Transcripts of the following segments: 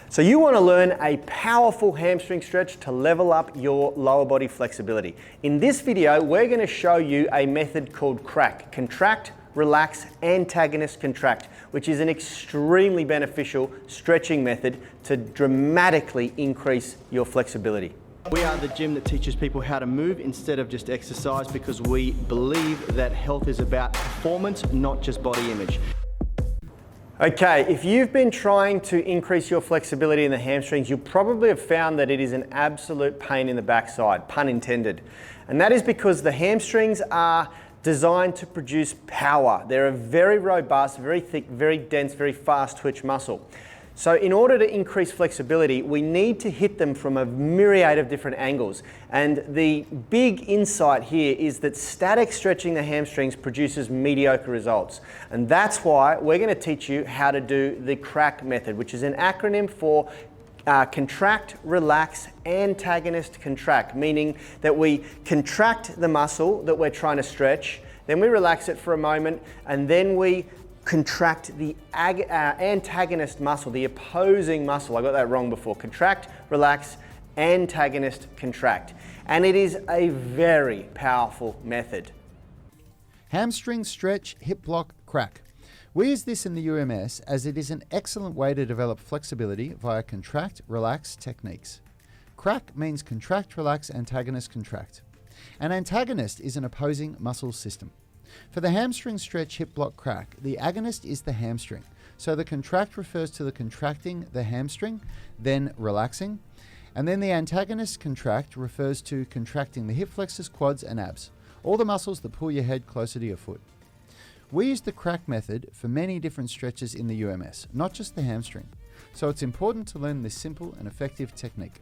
So you want to learn a powerful hamstring stretch to level up your lower body flexibility. In this video, we're going to show you a method called CRAC, contract, relax, antagonist, contract, which is an extremely beneficial stretching method to dramatically increase your flexibility. We are the gym that teaches people how to move instead of just exercise, because we believe that health is about performance, not just body image. Okay, if you've been trying to increase your flexibility in the hamstrings, you probably have found that it is an absolute pain in the backside, pun intended. And that is because the hamstrings are designed to produce power. They're a very robust, very thick, very dense, very fast twitch muscle. So in order to increase flexibility, we need to hit them from a myriad of different angles. And the big insight here is that static stretching the hamstrings produces mediocre results. And that's why we're going to teach you how to do the CRAC method, which is an acronym for contract, relax, antagonist, contract, meaning that we contract the muscle that we're trying to stretch, then we relax it for a moment, and then we contract the antagonist muscle, the opposing muscle. I got that wrong before. Contract, relax, antagonist, contract. And it is a very powerful method. Hamstring stretch, hip block, CRAC. We use this in the UMS as it is an excellent way to develop flexibility via contract, relax techniques. CRAC means contract, relax, antagonist, contract. An antagonist is an opposing muscle system. For the hamstring stretch hip block CRAC, the agonist is the hamstring. So the contract refers to the contracting the hamstring, then relaxing. And then the antagonist contract refers to contracting the hip flexors, quads, and abs, all the muscles that pull your head closer to your foot. We use the CRAC method for many different stretches in the UMS, not just the hamstring. So it's important to learn this simple and effective technique.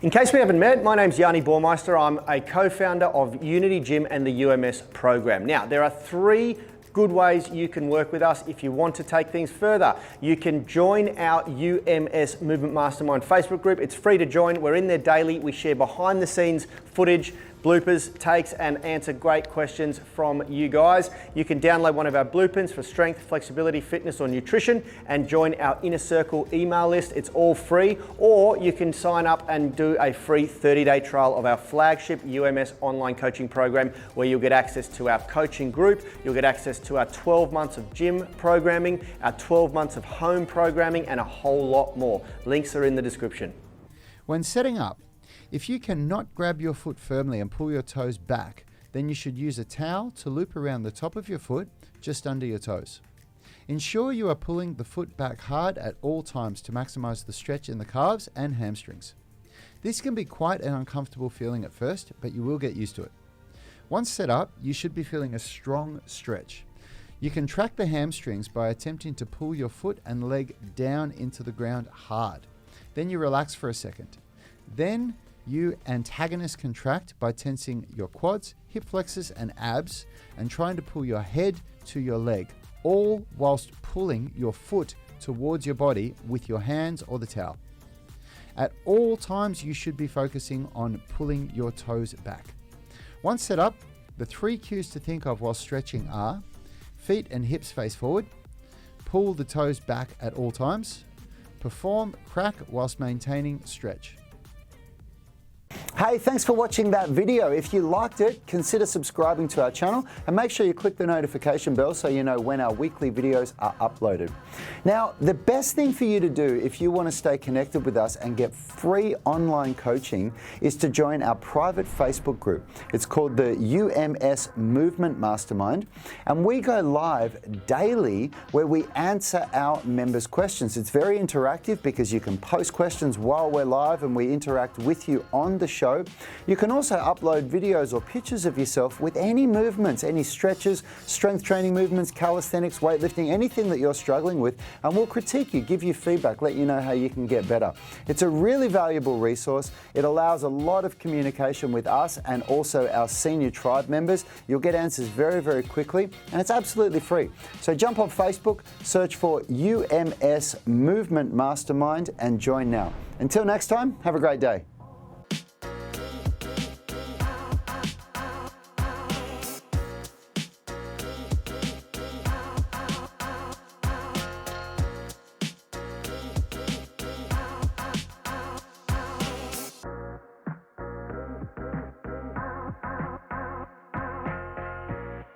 In case we haven't met, my name's Yanni Baumeister. I'm a co-founder of Unity Gym and the UMS program. Now, there are 3 good ways you can work with us if you want to take things further. You can join our UMS Movement Mastermind Facebook group. It's free to join. We're in there daily. We share behind the scenes footage, bloopers, takes, and answer great questions from you guys. You can download one of our blueprints for strength, flexibility, fitness, or nutrition and join our Inner Circle email list. It's all free. Or you can sign up and do a free 30-day trial of our flagship UMS online coaching program, where you'll get access to our coaching group, you'll get access to our 12 months of gym programming, our 12 months of home programming, and a whole lot more. Links are in the description. When setting up, if you cannot grab your foot firmly and pull your toes back, then you should use a towel to loop around the top of your foot, just under your toes. Ensure you are pulling the foot back hard at all times to maximize the stretch in the calves and hamstrings. This can be quite an uncomfortable feeling at first, but you will get used to it. Once set up, you should be feeling a strong stretch. You can track the hamstrings by attempting to pull your foot and leg down into the ground hard. Then you relax for a second. Then you antagonist contract by tensing your quads, hip flexors, and abs, and trying to pull your head to your leg, all whilst pulling your foot towards your body with your hands or the towel. At all times, you should be focusing on pulling your toes back. Once set up, the 3 cues to think of while stretching are: feet and hips face forward, pull the toes back at all times, perform CRAC whilst maintaining stretch. Hey, thanks for watching that video. If you liked it, consider subscribing to our channel and make sure you click the notification bell so you know when our weekly videos are uploaded. Now, the best thing for you to do if you want to stay connected with us and get free online coaching is to join our private Facebook group. It's called the UMS Movement Mastermind, and we go live daily where we answer our members' questions. It's very interactive because you can post questions while we're live and we interact with you on the show. You can also upload videos or pictures of yourself with any movements, any stretches, strength training movements, calisthenics, weightlifting, anything that you're struggling with, and we'll critique you, give you feedback, let you know how you can get better. It's a really valuable resource. It allows a lot of communication with us and also our senior tribe members. You'll get answers very, very quickly, and it's absolutely free. So jump on Facebook, search for UMS Movement Mastermind and join now. Until next time, have a great day.